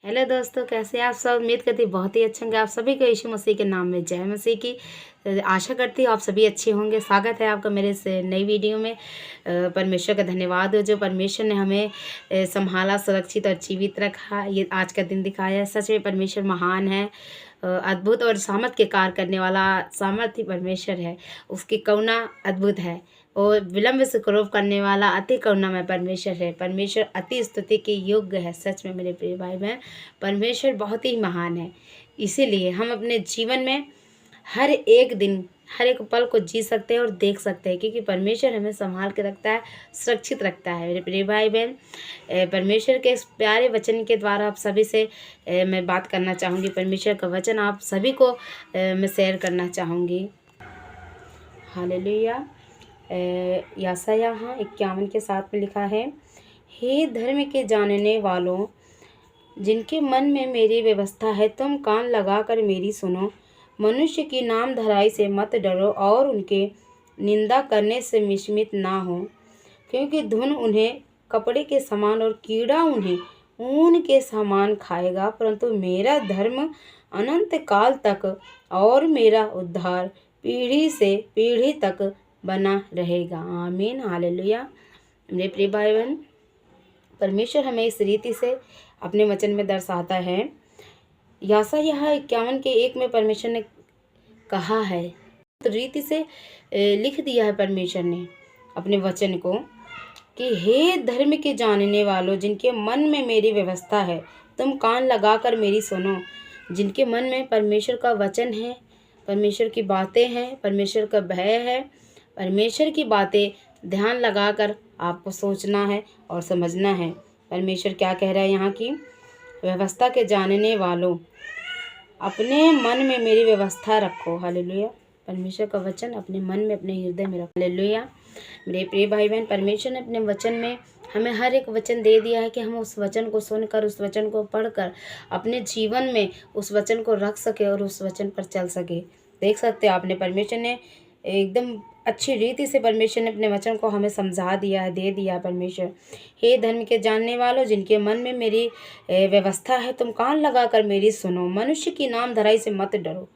Hello दोस्तों, कैसे हैं आप सब। उम्मीद करती बहुत ही अच्छे होंगे। आप सभी को यीशु मसीह के नाम में जय मसीह की। आशा करती हूँ आप सभी अच्छे होंगे। स्वागत है आपका मेरे इस नई वीडियो में। परमेश्वर का धन्यवाद हो जो परमेश्वर ने हमें संभाला, सुरक्षित और जीवित रखा, ये आज का दिन दिखाया है। सच में परमेश्वर महान है, अद्भुत और सामर्थ के कार्य करने वाला सामर्थ्य परमेश्वर है। उसकी करुणा अद्भुत है और विलंब से क्रोध करने वाला अति करुणामय परमेश्वर है। परमेश्वर अति स्तुति के योग्य है। सच में मेरे प्रिय भाई बहन, परमेश्वर बहुत ही महान है। इसीलिए हम अपने जीवन में हर एक दिन, हर एक पल को जी सकते हैं और देख सकते हैं, क्योंकि परमेश्वर हमें संभाल के रखता है, सुरक्षित रखता है। मेरे प्रिय भाई बहन, परमेश्वर के इस प्यारे वचन के द्वारा आप सभी से मैं बात करना चाहूँगी। परमेश्वर का वचन आप सभी को मैं शेयर करना चाहूँगी। हालेलुया। यशायाह 51 के 7 में लिखा है, हे धर्म के जानने वालों, जिनके मन में मेरी व्यवस्था है, तुम कान लगाकर मेरी सुनो। मनुष्य की नाम धराई से मत डरो और उनके निंदा करने से विस्मित ना हो, क्योंकि धुन उन्हें कपड़े के समान और कीड़ा उन्हें ऊन के समान खाएगा, परंतु मेरा धर्म अनंत काल तक और मेरा उद्धार पीढ़ी से पीढ़ी तक बना रहेगा। आमीन, हालेलुया। मेरे प्रिय भाई बहन, परमेश्वर हमें इस रीति से अपने वचन में दर्शाता है। यशायाह 51 के 1 में परमेश्वर ने कहा है, तो रीति से लिख दिया है परमेश्वर ने अपने वचन को कि हे धर्म के जानने वालों, जिनके मन में मेरी व्यवस्था है, तुम कान लगाकर मेरी सुनो। जिनके मन में परमेश्वर का वचन है, परमेश्वर की बातें हैं, परमेश्वर का भय है, परमेश्वर की बातें ध्यान लगाकर आपको सोचना है और समझना है। परमेश्वर क्या कह रहा है यहाँ की, व्यवस्था के जानने वालों, अपने मन में मेरी व्यवस्था रखो। हालेलुया। परमेश्वर का वचन अपने मन में, अपने हृदय में रखो। हालेलुया। मेरे प्रिय भाई बहन, परमेश्वर ने अपने वचन में हमें हर एक वचन दे दिया है कि हम उस वचन को सुनकर, उस वचन को पढ़कर अपने जीवन में उस वचन को रख सके और उस वचन पर चल सके। देख सकते हो आपने, परमेश्वर ने एकदम अच्छी रीति से परमेश्वर ने अपने वचन को हमें समझा दिया है, दे दिया परमेश्वर। हे धर्म के जानने वालों, जिनके मन में मेरी व्यवस्था है, तुम कान लगाकर मेरी सुनो। मनुष्य की नाम धराई से मत डरो।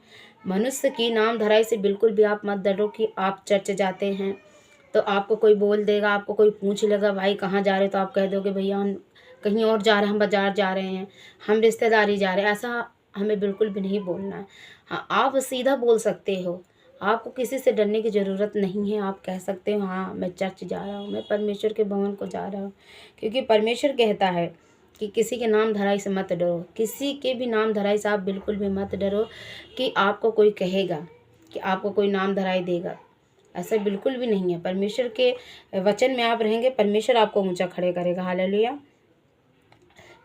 मनुष्य की नाम धराई से बिल्कुल भी आप मत डरो कि आप चर्च जाते हैं तो आपको कोई बोल देगा, आपको कोई पूछ लेगा भाई कहाँ जा रहे हो, तो आप कह दोगे भैया हम कहीं और जा रहे हैं, हम बाजार जा रहे हैं, हम रिश्तेदारी जा रहे हैं। ऐसा हमें बिल्कुल भी नहीं बोलना है। हाँ, आप सीधा बोल सकते हो, आपको किसी से डरने की ज़रूरत नहीं है। आप कह सकते हो हाँ मैं चर्च जा रहा हूँ, मैं परमेश्वर के भवन को जा रहा हूँ, क्योंकि परमेश्वर कहता है कि किसी के नाम धराई से मत डरो। किसी के भी नाम धराई से आप बिल्कुल भी मत डरो कि आपको कोई कहेगा, कि आपको कोई नाम धराई देगा। ऐसा बिल्कुल भी नहीं है। परमेश्वर के वचन में आप रहेंगे, परमेश्वर आपको ऊंचा खड़े करेगा। हालेलुया।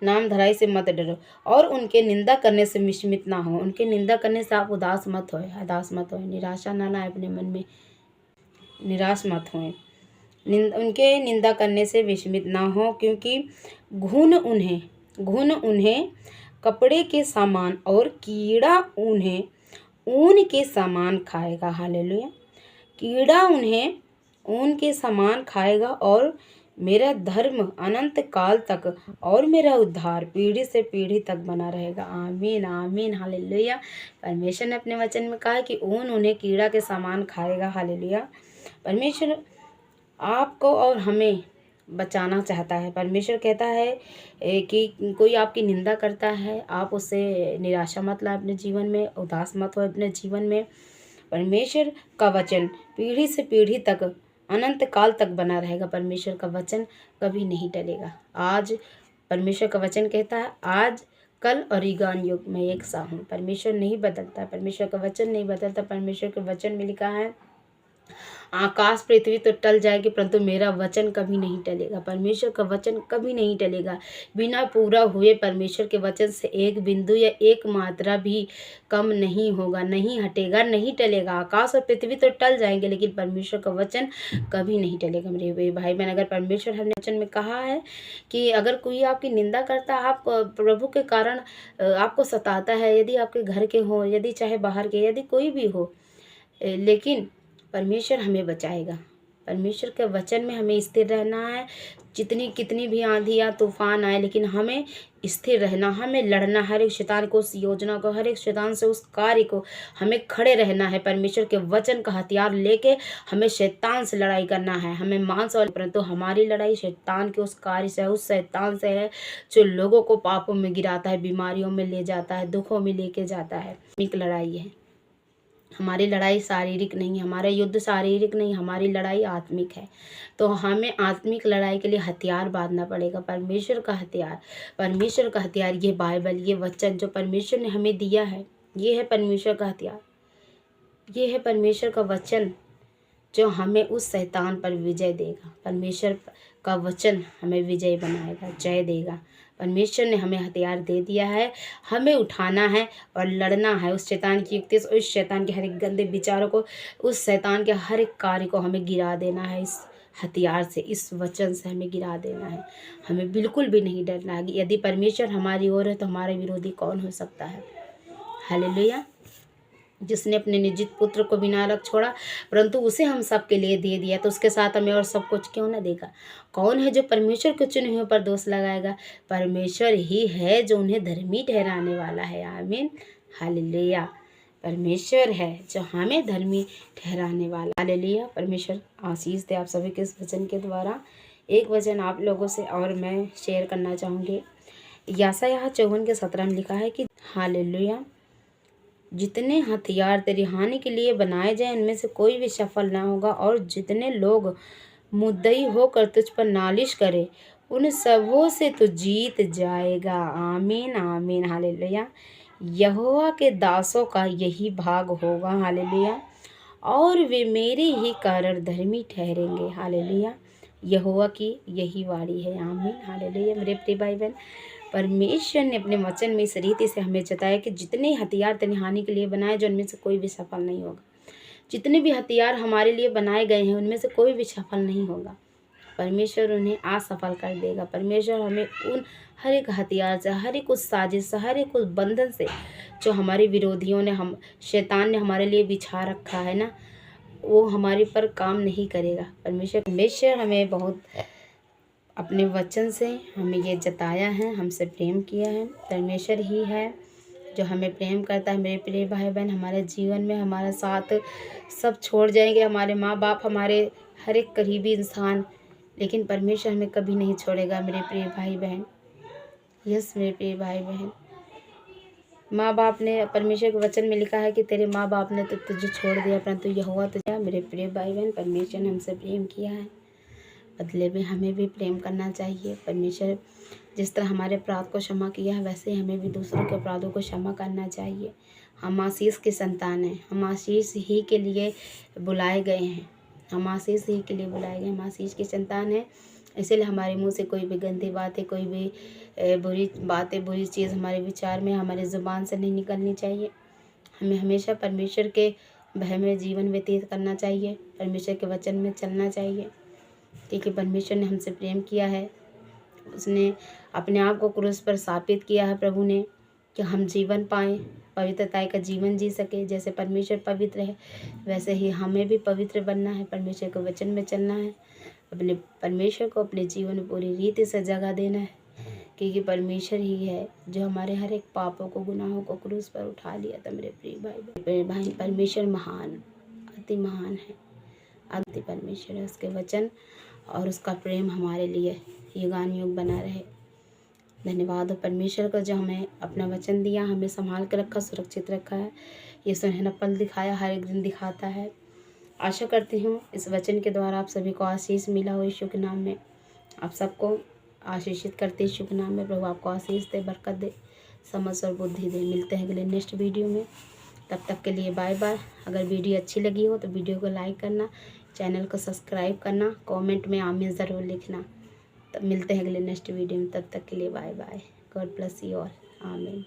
नाम धराई से मत डरो और उनके निंदा करने से विस्मित ना हो। उनके निंदा करने से आप उदास मत होए, हताश मत होए, निराशा ना लाए अपने मन में, निराश मत होए। उनके निंदा करने से विस्मित ना हो, क्योंकि घुन उन्हें कपड़े के समान और कीड़ा उन्हें ऊन के समान खाएगा। हालेलुया। कीड़ा उन्हें ऊन के समान खाएगा और मेरा धर्म अनंत काल तक और मेरा उद्धार पीढ़ी से पीढ़ी तक बना रहेगा। आमीन, आमीन, हालेलुया। परमेश्वर ने अपने वचन में कहा कि ऊन उन्हें कीड़ा के समान खाएगा। हालेलुया। परमेश्वर आपको और हमें बचाना चाहता है। परमेश्वर कहता है कि कोई आपकी निंदा करता है, आप उससे निराशा मत लाए अपने जीवन में, उदास मत हो अपने जीवन में। परमेश्वर का वचन पीढ़ी से पीढ़ी तक, अनंत काल तक बना रहेगा। परमेश्वर का वचन कभी नहीं टलेगा। आज परमेश्वर का वचन कहता है, आज कल और युगान युग में एक सा हूँ। परमेश्वर नहीं बदलता, परमेश्वर का वचन नहीं बदलता। परमेश्वर के वचन में लिखा है, आकाश पृथ्वी तो टल जाएगी परंतु मेरा वचन कभी नहीं टलेगा। परमेश्वर का वचन कभी नहीं टलेगा। बिना पूरा हुए परमेश्वर के वचन से एक बिंदु या एक मात्रा भी कम नहीं होगा, नहीं हटेगा, नहीं टलेगा। आकाश और पृथ्वी तो टल जाएंगे लेकिन परमेश्वर का वचन कभी नहीं टलेगा। मेरे भाई बहन, अगर परमेश्वर हमने वचन में कहा है कि अगर कोई आपकी निंदा करता है, आप प्रभु के कारण आपको सताता है, यदि आपके घर के हों, यदि चाहे बाहर के, यदि कोई भी हो, लेकिन परमेश्वर हमें बचाएगा। परमेश्वर के वचन में हमें स्थिर रहना है, जितनी कितनी भी आंधी या तूफान आए, लेकिन हमें स्थिर रहना, हमें लड़ना, हर एक शैतान को, उस योजना को, हर एक शैतान से उस कार्य को हमें खड़े रहना है। परमेश्वर के वचन का हथियार लेके हमें शैतान से लड़ाई करना है। हमें मांस और, परंतु हमारी लड़ाई शैतान के उस कार्य से, उस शैतान से है जो लोगों को पापों में गिराता है, बीमारियों में ले जाता है, दुखों में लेके जाता है। एक लड़ाई है। हमारी लड़ाई शारीरिक नहीं है, हमारा युद्ध शारीरिक नहीं, हमारी लड़ाई आत्मिक है। तो हमें आत्मिक लड़ाई के लिए हथियार बांधना पड़ेगा, परमेश्वर का हथियार। परमेश्वर का हथियार ये बाइबल, ये वचन जो परमेश्वर ने हमें दिया है, ये है परमेश्वर का हथियार। ये है परमेश्वर का वचन जो हमें उस शैतान पर विजय देगा। परमेश्वर का वचन हमें विजय बनाएगा, जय देगा। परमेश्वर ने हमें हथियार दे दिया है, हमें उठाना है और लड़ना है उस शैतान की युक्ति से, उस शैतान के हर एक गंदे विचारों को, उस शैतान के हर एक कार्य को हमें गिरा देना है। इस हथियार से, इस वचन से हमें गिरा देना है। हमें बिल्कुल भी नहीं डरना है। यदि परमेश्वर हमारी ओर है तो हमारे विरोधी कौन हो सकता है। हालेलुया। जिसने अपने निजी पुत्र को बिना रख छोड़ा, परंतु उसे हम सब के लिए दे दिया, तो उसके साथ हमें और सब कुछ क्यों ना देगा। कौन है जो परमेश्वर के चुने हुए पर दोष लगाएगा। परमेश्वर ही है जो उन्हें धर्मी ठहराने वाला है। आमीन, हालेलुया। परमेश्वर है जो हमें धर्मी ठहराने वाला। हालेलुया। परमेश्वर आशीष दे आप सभी के इस वचन के द्वारा। एक वचन आप लोगों से और मैं शेयर करना चाहूँगी। यशायाह 54:17 में लिखा है कि हालेलुया, जितने हथियार तेरी हानि के लिए बनाए जाए उनमें से कोई भी सफल ना होगा, और जितने लोग मुद्दई होकर तुझ पर नालिश करे उन सबों से तू जीत जाएगा। आमीन, आमीन, हालेलुया। यहोवा के दासों का यही भाग होगा। हालेलुया। और वे मेरे ही कारण धर्मी ठहरेंगे। हालेलुया। यहोवा की यही वाणी है। आमीन, हालेलुया। मेरे प्रिय भाई बहन, परमेश्वर ने अपने वचन में इस रीति से हमें जताया कि जितने हथियार तेरी हानि के लिए बनाए जो उनमें से कोई भी सफल नहीं होगा। जितने भी हथियार हमारे लिए बनाए गए हैं उनमें से कोई भी सफल नहीं होगा। परमेश्वर उन्हें असफल कर देगा। परमेश्वर हमें उन हर एक हथियार से, हर एक उस साजिश से, हर एक उस बंधन से जो हमारे विरोधियों ने, हम शैतान ने हमारे लिए बिछा रखा है ना, वो हमारे पर काम नहीं करेगा। परमेश्वर हमें बहुत अपने वचन से हमें ये जताया है, हमसे प्रेम किया है। परमेश्वर ही है जो हमें प्रेम करता है। मेरे प्रिय भाई बहन, हमारे जीवन में हमारा साथ सब छोड़ जाएंगे, हमारे माँ बाप, हमारे हर एक करीबी इंसान, लेकिन परमेश्वर हमें कभी नहीं छोड़ेगा। मेरे प्रिय भाई बहन, यस मेरे प्रिय भाई बहन, माँ बाप ने, परमेश्वर के वचन में लिखा है कि तेरे माँ बाप ने तो तुझे छोड़ दिया परंतु यहोवा तुझे। मेरे प्रिय भाई बहन, परमेश्वर ने हमसे प्रेम किया है, बदले में हमें भी प्रेम करना चाहिए। परमेश्वर जिस तरह हमारे अपराध को क्षमा किया है वैसे हमें भी दूसरों के अपराधों को क्षमा करना चाहिए। हम आशीष की संतान हैं, हम आशीष ही के लिए बुलाए गए हैं, हम आशीष ही के लिए बुलाए गए, हम आशीष की संतान हैं। इसीलिए हमारे मुंह से कोई भी गंदी बातें, कोई भी बुरी बातें, बुरी चीज़ हमारे विचार में, हमारे ज़ुबान से नहीं निकलनी चाहिए। हमें हमेशा परमेश्वर के भय में जीवन व्यतीत करना चाहिए, परमेश्वर के वचन में चलना चाहिए, क्योंकि परमेश्वर ने हमसे प्रेम किया है। उसने अपने आप को क्रूस पर स्थापित किया है प्रभु ने, कि हम जीवन पाएँ, पवित्रता का जीवन जी सके। जैसे परमेश्वर पवित्र है वैसे ही हमें भी पवित्र बनना है, परमेश्वर के वचन में चलना है, अपने परमेश्वर को अपने जीवन में पूरी रीति से जगह देना है, क्योंकि परमेश्वर ही है जो हमारे हर एक पापों को, गुनाहों को क्रूस पर उठा लिया था। मेरे प्रिय भाई, परमेश्वर महान, अति महान है, अति परमेश्वर है। उसके वचन और उसका प्रेम हमारे लिए युगानुयुग बना रहे। धन्यवाद हो परमेश्वर को जो हमें अपना वचन दिया, हमें संभाल के रखा, सुरक्षित रखा है। ये सुनहरा पल दिखाया, हर एक दिन दिखाता है। आशा करती हूँ इस वचन के द्वारा आप सभी को आशीष मिला हो। यीशु के नाम में आप सबको आशीषित करते, यीशु के नाम में प्रभु आपको आशीष दे, बरकत दे, समझ और बुद्धि दे। मिलते हैं अगले नेक्स्ट वीडियो में, तब तक के लिए बाय बाय। अगर वीडियो अच्छी लगी हो तो वीडियो को लाइक करना, चैनल को सब्सक्राइब करना, कमेंट में आमीन ज़रूर लिखना। तब मिलते हैं अगले नेक्स्ट वीडियो में, तब तक के लिए bye bye. God bless you all. आमीन।